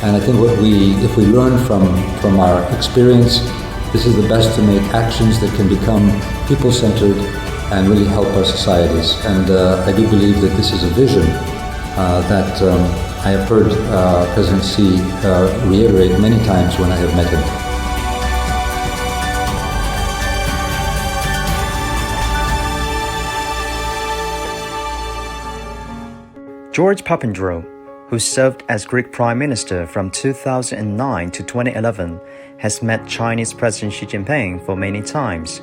And I think if we learn from our experience, this is the best to make actions that can become people-centered and really help our societies. And I do believe that this is a vision that I have heard President Xi reiterate many times when I have met him. George Papandreou, who served as Greek Prime Minister from 2009 to 2011, has met Chinese President Xi Jinping for many times.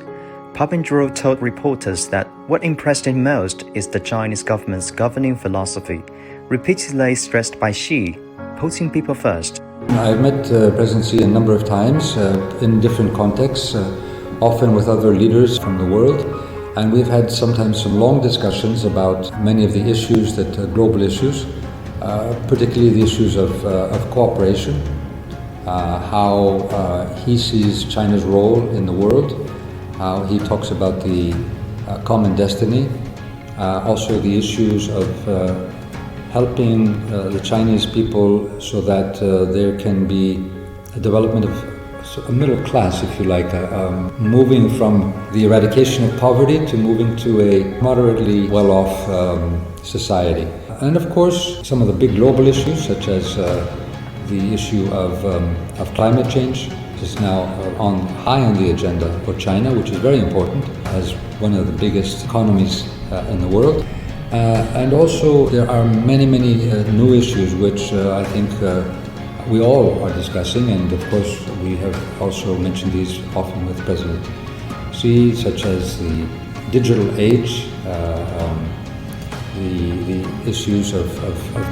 Papandreou told reporters that what impressed him most is the Chinese government's governing philosophy, repeatedly stressed by Xi, putting people first. I've met President Xi a number of times in different contexts, often with other leaders from the world. And we've had sometimes some long discussions about many of the issues, global issues, particularly the issues of cooperation, how he sees China's role in the world, how he talks about the common destiny, also the issues of helping the Chinese people so that there can be a development of a middle class, if you like, moving from the eradication of poverty to moving to a moderately well-off society. And of course, some of the big global issues, such as the issue of climate change, which is now high on the agenda for China, which is very important as one of the biggest economies in the world. And also, there are many new issues which I think we all are discussing, and of course we have also mentioned these often with President Xi, such as the digital age, the issues of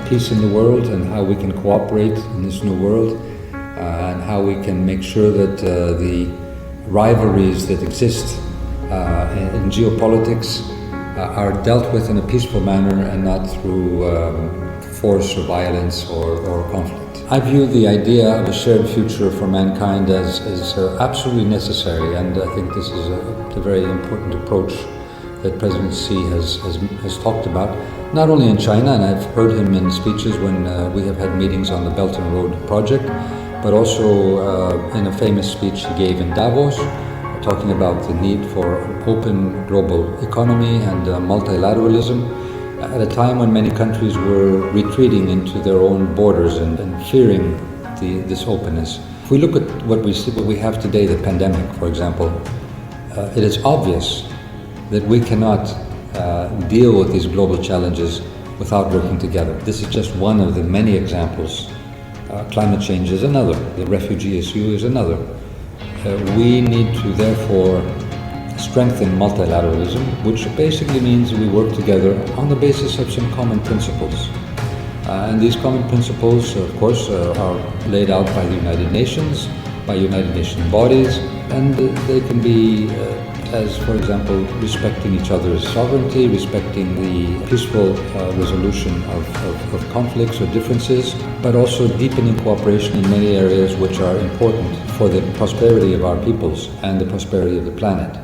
peace in the world and how we can cooperate in this new world, and how we can make sure that the rivalries that exist in geopolitics are dealt with in a peaceful manner and not through force or violence or conflict. I view the idea of a shared future for mankind as absolutely necessary, and I think this is a very important approach that President Xi has talked about, not only in China, and I've heard him in speeches when we have had meetings on the Belt and Road project, but also in a famous speech he gave in Davos, talking about the need for an open global economy and multilateralism, at a time when many countries were retreating into their own borders and fearing this openness. If we look at what we have today, the pandemic, for example, it is obvious that we cannot deal with these global challenges without working together. This is just one of the many examples. Climate change is another. The refugee issue is another. We need to therefore strengthen multilateralism, which basically means we work together on the basis of some common principles. And these common principles, of course, are laid out by the United Nations, by United Nations bodies, and they can be, as for example, respecting each other's sovereignty, respecting the peaceful resolution of conflicts or differences, but also deepening cooperation in many areas which are important for the prosperity of our peoples and the prosperity of the planet.